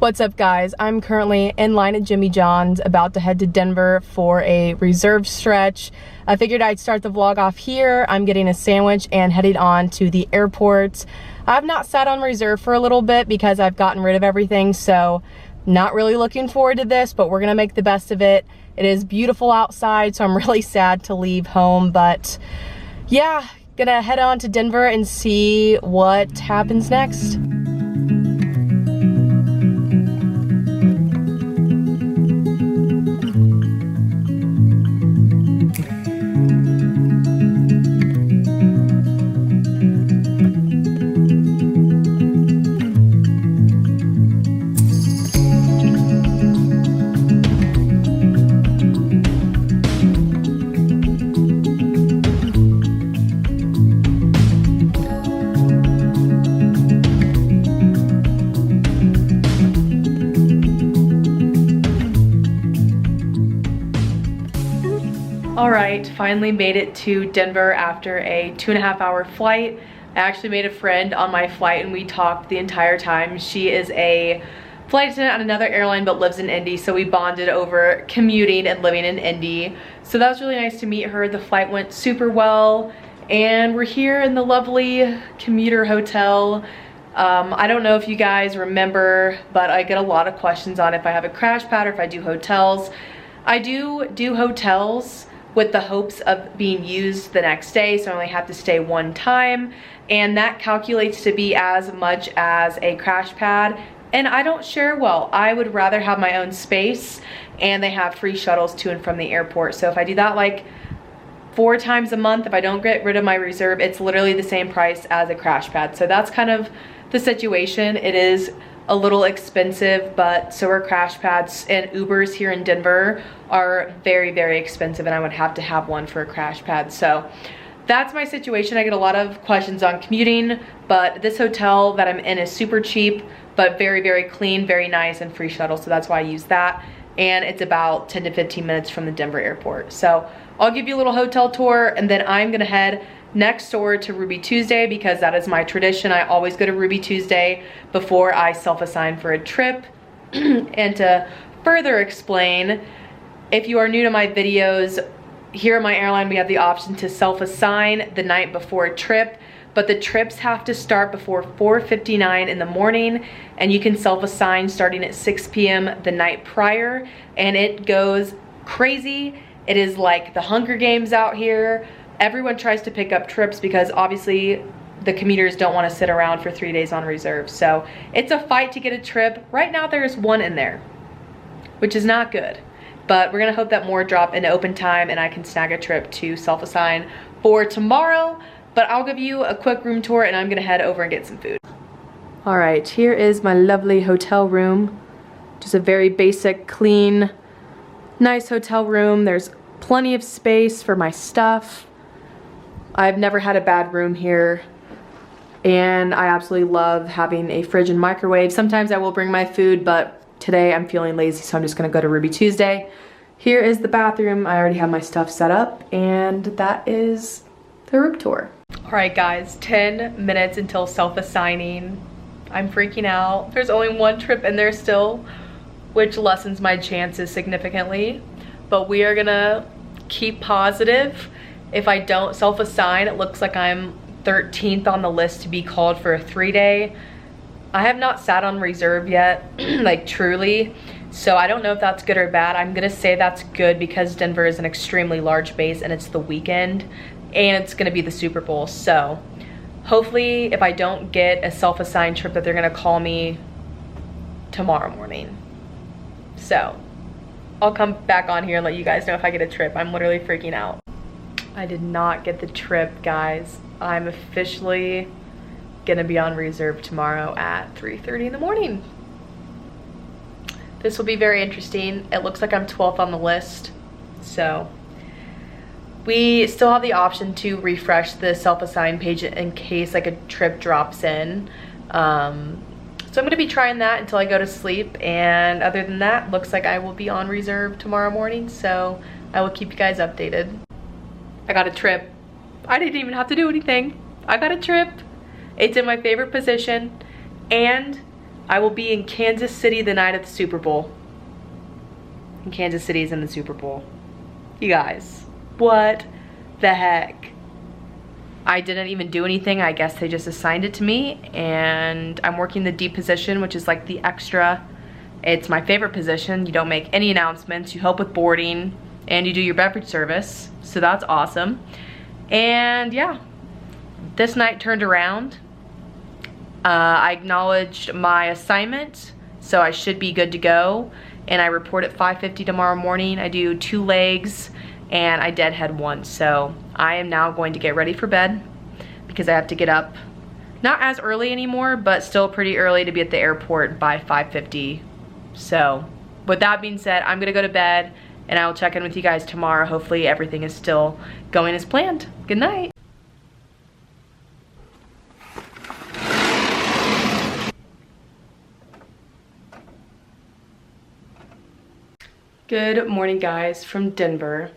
What's up, guys? I'm currently in line at Jimmy John's, about to head to Denver for a reserve stretch. I figured I'd start the vlog off here. I'm getting a sandwich and heading on to the airport. I've not sat on reserve for a little bit because I've gotten rid of everything, so not really looking forward to this, but we're gonna make the best of it. It is beautiful outside, so I'm really sad to leave home, but yeah, gonna head on to Denver and see what happens next. Alright, finally made it to Denver after a 2.5-hour flight. I actually made a friend on my flight and we talked the entire time. She is a flight attendant on another airline but lives in Indy, so we bonded over commuting and living in Indy. So that was really nice to meet her. The flight went super well and we're here in the lovely commuter hotel. I don't know if you guys remember, but I get a lot of questions on if I have a crash pad or if I do hotels. I do hotels with the hopes of being used the next day, so I only have to stay one time, and that calculates to be as much as a crash pad, and I don't share well. I would rather have my own space, and they have free shuttles to and from the airport. So if I do that like 4 times a month, if I don't get rid of my reserve, it's literally the same price as a crash pad. So that's kind of the situation. It is a little expensive, but so are crash pads, and Ubers here in Denver are very, very expensive, and I would have to have one for a crash pad. So that's my situation. I get a lot of questions on commuting, but this hotel that I'm in is super cheap, but very, very clean, very nice, and free shuttle, so that's why I use that. And it's about 10 to 15 minutes from the Denver airport. So I'll give you a little hotel tour, and then I'm gonna head next door to Ruby Tuesday because that is my tradition. I always go to Ruby Tuesday before I self-assign for a trip. And to further explain, if you are new to my videos, here at my airline we have the option to self-assign the night before a trip, but the trips have to start before 4:59 in the morning, and you can self-assign starting at 6 p.m. the night prior, and it goes crazy. It is like the Hunger Games out here. Everyone tries to pick up trips because obviously the commuters don't want to sit around for 3 days on reserve. So it's a fight to get a trip. Right now there's one in there, which is not good. But we're gonna hope that more drop into open time and I can snag a trip to self-assign for tomorrow. But I'll give you a quick room tour and I'm gonna head over and get some food. All right, here is my lovely hotel room. Just a very basic, clean, nice hotel room. There's plenty of space for my stuff. I've never had a bad room here, and I absolutely love having a fridge and microwave. Sometimes I will bring my food, but today I'm feeling lazy, so I'm just gonna go to Ruby Tuesday. Here is the bathroom. I already have my stuff set up, and that is the room tour. All right, guys, 10 minutes until self-assigning. I'm freaking out. There's only one trip in there still, which lessens my chances significantly, but we are gonna keep positive. If I don't self-assign, it looks like I'm 13th on the list to be called for a 3-day. I have not sat on reserve yet, like truly, so I don't know if that's good or bad. I'm gonna say that's good because Denver is an extremely large base and it's the weekend and it's gonna be the Super Bowl. So hopefully if I don't get a self-assigned trip that they're gonna call me tomorrow morning. So I'll come back on here and let you guys know if I get a trip. I'm literally freaking out. I did not get the trip, guys. I'm officially gonna be on reserve tomorrow at 3:30 in the morning. This will be very interesting. It looks like I'm 12th on the list, so we still have the option to refresh the self-assign page in case like a trip drops in. So I'm gonna be trying that until I go to sleep, and other than that, looks like I will be on reserve tomorrow morning, so I will keep you guys updated. I got a trip. I didn't even have to do anything. I got a trip. It's in my favorite position, and I will be in Kansas City the night of the Super Bowl. And Kansas City is in the Super Bowl. You guys, what the heck? I didn't even do anything. I guess they just assigned it to me, and I'm working the D position, which is like the extra. It's my favorite position. You don't make any announcements. You help with boarding, and you do your beverage service. So that's awesome. And yeah, this night turned around. I acknowledged my assignment, so I should be good to go. And I report at 5:50 tomorrow morning. I do 2 legs, and I deadhead 1. So I am now going to get ready for bed because I have to get up not as early anymore, but still pretty early to be at the airport by 5:50. So with that being said, I'm gonna go to bed, and I will check in with you guys tomorrow. Hopefully everything is still going as planned. Good night. Good morning, guys, from Denver.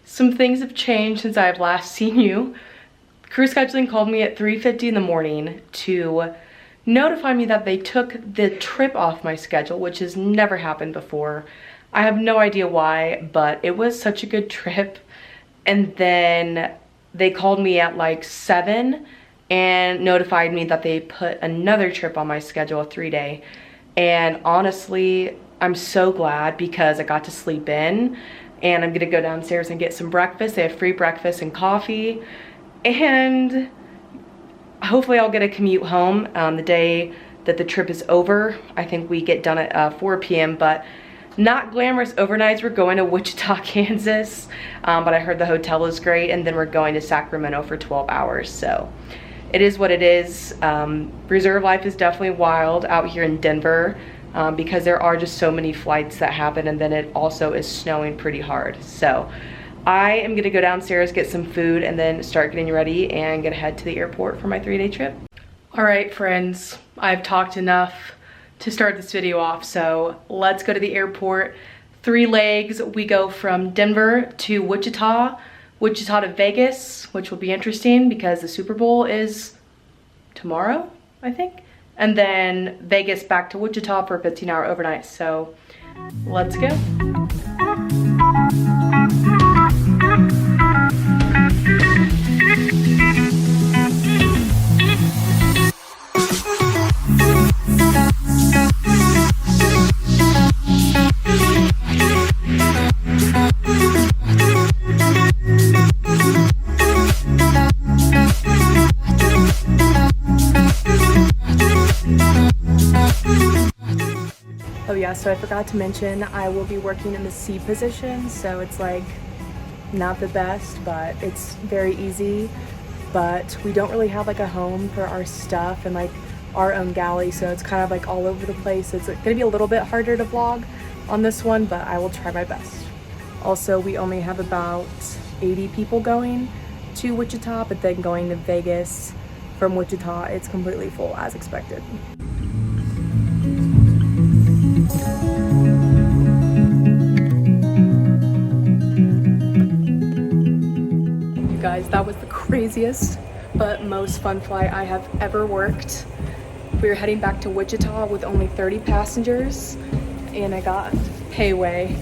Some things have changed since I've last seen you. Crew scheduling called me at 3:50 in the morning to notify me that they took the trip off my schedule, which has never happened before. I have no idea why, but it was such a good trip. And then they called me at like 7 and notified me that they put another trip on my schedule, a 3-day. And honestly, I'm so glad because I got to sleep in, and I'm gonna go downstairs and get some breakfast. They have free breakfast and coffee, and hopefully I'll get a commute home the day that the trip is over. I think we get done at 4 p.m., but not glamorous overnights. We're going to Wichita, Kansas, but I heard the hotel is great, and then we're going to Sacramento for 12 hours, so it is what it is. Reserve life is definitely wild out here in Denver because there are just so many flights that happen, and then it also is snowing pretty hard. So I am gonna go downstairs, get some food, and then start getting ready and gonna head to the airport for my 3-day trip. All right, friends, I've talked enough to start this video off, so let's go to the airport. 3 legs. We go from Denver to Wichita, Wichita to Vegas, which will be interesting because the Super Bowl is tomorrow, I think. And then Vegas back to Wichita for a 15-hour overnight. So let's go. Oh yeah, so I forgot to mention I will be working in the C position, so it's like not the best, but it's very easy. But we don't really have like a home for our stuff and like our own galley, so it's kind of like all over the place. It's gonna be a little bit harder to vlog on this one, but I will try my best. Also, we only have about 80 people going to Wichita, but then going to Vegas from Wichita, it's completely full as expected. You guys, that was the craziest but most fun flight I have ever worked. We were heading back to Wichita with only 30 passengers, and I got payway.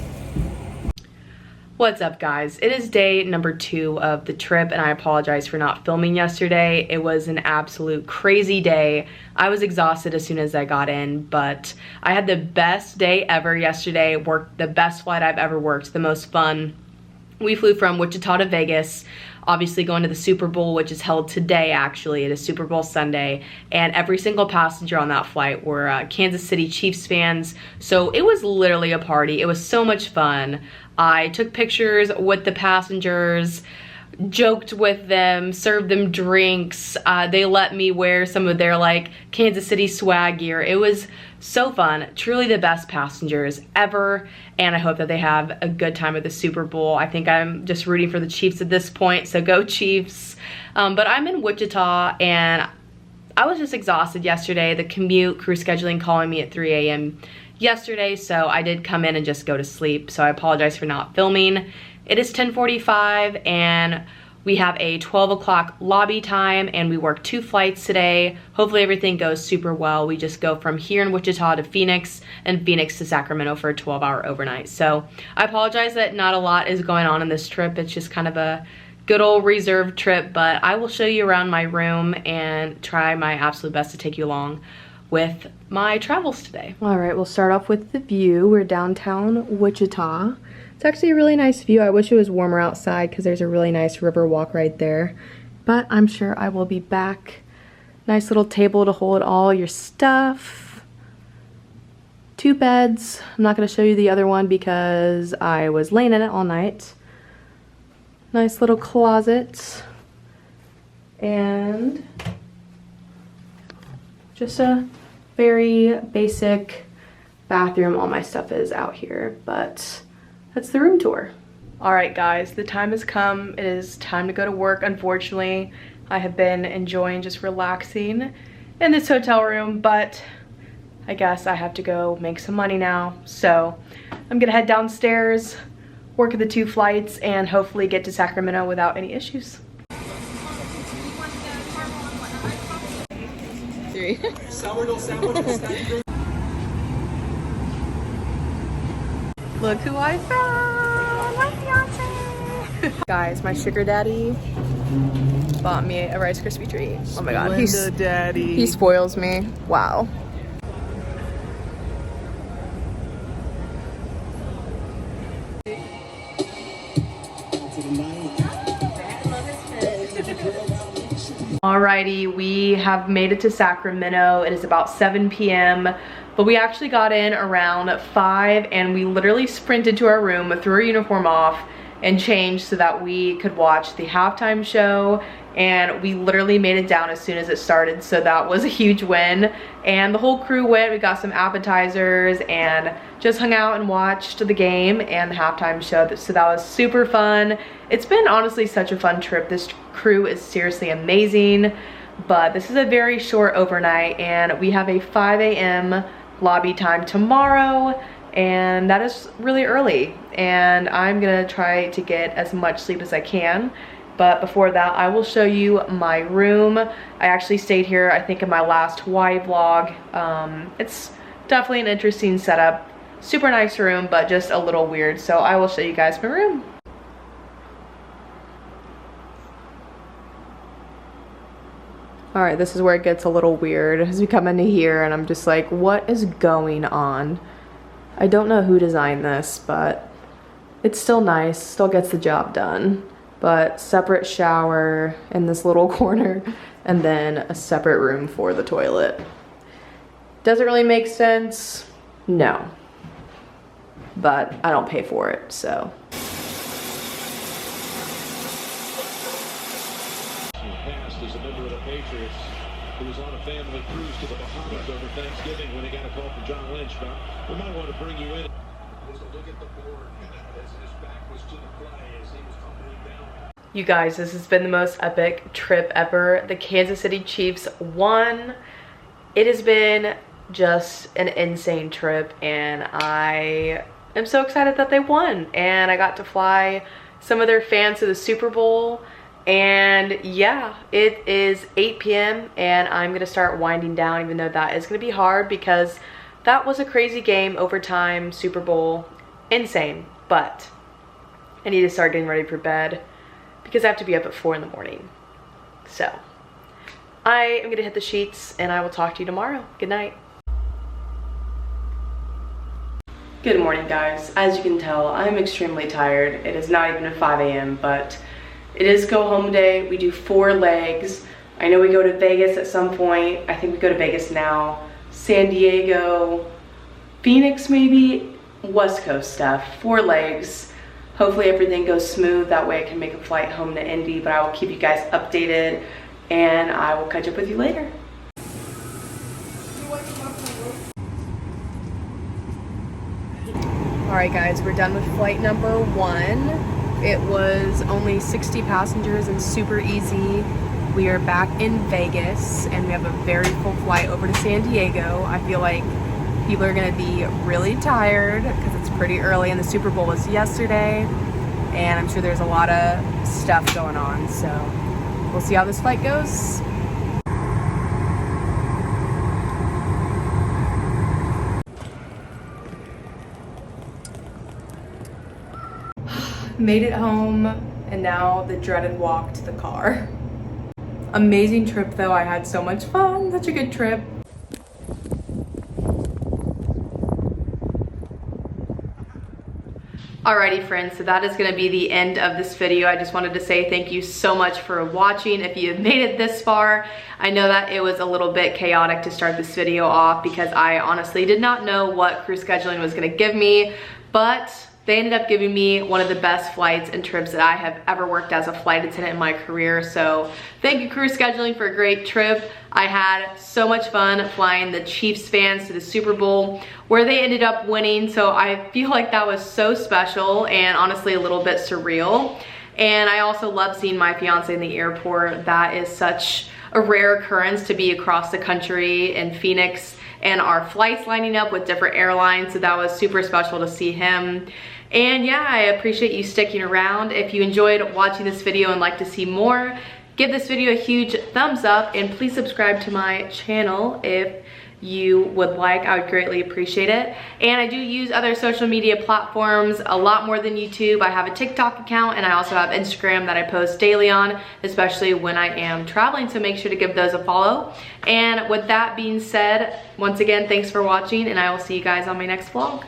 What's up, guys? It is day number 2 of the trip, and I apologize for not filming yesterday. It was an absolute crazy day. I was exhausted as soon as I got in, but I had the best day ever yesterday. Worked the best flight I've ever worked, the most fun. We flew from Wichita to Vegas, obviously going to the Super Bowl, which is held today actually. It is Super Bowl Sunday, and every single passenger on that flight were Kansas City Chiefs fans, so it was literally a party. It was so much fun. I took pictures with the passengers, joked with them, served them drinks. They let me wear some of their like Kansas City swag gear. It was so fun. Truly the best passengers ever, and I hope that they have a good time at the Super Bowl. I think I'm just rooting for the Chiefs at this point, so go Chiefs. But I'm in Wichita, and I was just exhausted yesterday. The commute, crew scheduling calling me at 3 a.m. yesterday, so I did come in and just go to sleep, so I apologize for not filming. It is 10:45, and We have a 12 o'clock lobby time and we work 2 flights today. Hopefully everything goes super well. We just go from here in Wichita to Phoenix and Phoenix to Sacramento for a 12-hour overnight. So I apologize that not a lot is going on in this trip. It's just kind of a good old reserved trip, but I will show you around my room and try my absolute best to take you along with my travels today. All right, we'll start off with the view. We're downtown Wichita. It's actually a really nice view. I wish it was warmer outside because there's a really nice river walk right there, but I'm sure I will be back. Nice little table to hold all your stuff. 2 beds. I'm not going to show you the other one because I was laying in it all night. Nice little closet. And just a very basic bathroom. All my stuff is out here, but that's the room tour. All right, guys, the time has come. It is time to go to work. Unfortunately, I have been enjoying just relaxing in this hotel room, but I guess I have to go make some money now. So I'm gonna head downstairs, work at the 2 flights, and hopefully get to Sacramento without any issues. 3. Sourdough sandwiches. Look who I found! My fiance! Guys, my sugar daddy bought me a Rice Krispie treat. Oh my god, he spoils me. Wow. Alrighty, we have made it to Sacramento. It is about 7 p.m. but we actually got in around 5 and we literally sprinted to our room, threw our uniform off, and changed so that we could watch the halftime show, and we literally made it down as soon as it started, so that was a huge win. And the whole crew went. We got some appetizers and just hung out and watched the game and the halftime show, so that was super fun. It's been honestly such a fun trip. This crew is seriously amazing, but this is a very short overnight and we have a 5 a.m. lobby time tomorrow, and that is really early, and I'm gonna try to get as much sleep as I can. But before that, I will show you my room. I actually stayed here, I think, in my last Hawaii vlog. It's definitely an interesting setup. Super nice room, but just a little weird. So I will show you guys my room. All right, this is where it gets a little weird as we come into here and I'm just like, what is going on? I don't know who designed this, but it's still nice, still gets the job done. But separate shower in this little corner and then a separate room for the toilet. Does it really make sense? No. But I don't pay for it, so. As a member of the Patriots, who was on a family cruise to the Bahamas over Thanksgiving when he got a call from John Lynch about, we might want to bring you in. There's a look at the board as his back was to the play as he was tumbling down. You guys, this has been the most epic trip ever. The Kansas City Chiefs won. It has been just an insane trip and I am so excited that they won. And I got to fly some of their fans to the Super Bowl. And yeah, it is 8 p.m. and I'm gonna start winding down, even though that is gonna be hard because that was a crazy game, overtime, Super Bowl, insane. But I need to start getting ready for bed because I have to be up at 4 in the morning. So I am gonna hit the sheets and I will talk to you tomorrow. Good night. Good morning, guys. As you can tell, I'm extremely tired. It is not even 5 a.m. but it is go home day. We do 4 legs. I know we go to Vegas at some point. I think we go to Vegas now. San Diego, Phoenix maybe, West Coast stuff, 4 legs. Hopefully everything goes smooth. That way I can make a flight home to Indy, but I will keep you guys updated and I will catch up with you later. All right, guys, we're done with flight number 1. It was only 60 passengers and super easy. We are back in Vegas and we have a very full flight over to San Diego. I feel like people are gonna be really tired because it's pretty early and the Super Bowl was yesterday. and I'm sure there's a lot of stuff going on, so we'll see how this flight goes. Made it home, and now the dreaded walk to the car. Amazing trip though, I had so much fun, such a good trip. Alrighty friends, so that is gonna be the end of this video. I just wanted to say thank you so much for watching. If you have made it this far, I know that it was a little bit chaotic to start this video off because I honestly did not know what crew scheduling was gonna give me, but they ended up giving me one of the best flights and trips that I have ever worked as a flight attendant in my career. So thank you, crew scheduling, for a great trip. I had so much fun flying the Chiefs fans to the Super Bowl where they ended up winning. So I feel like that was so special and honestly a little bit surreal. And I also love seeing my fiance in the airport. That is such a rare occurrence to be across the country in Phoenix and our flights lining up with different airlines. So that was super special to see him. And yeah, I appreciate you sticking around. If you enjoyed watching this video and like to see more, give this video a huge thumbs up and please subscribe to my channel if you would like. I would greatly appreciate it. And I do use other social media platforms a lot more than YouTube. I have a TikTok account and I also have Instagram that I post daily on, especially when I am traveling, so make sure to give those a follow. And with that being said, once again, thanks for watching and I will see you guys on my next vlog.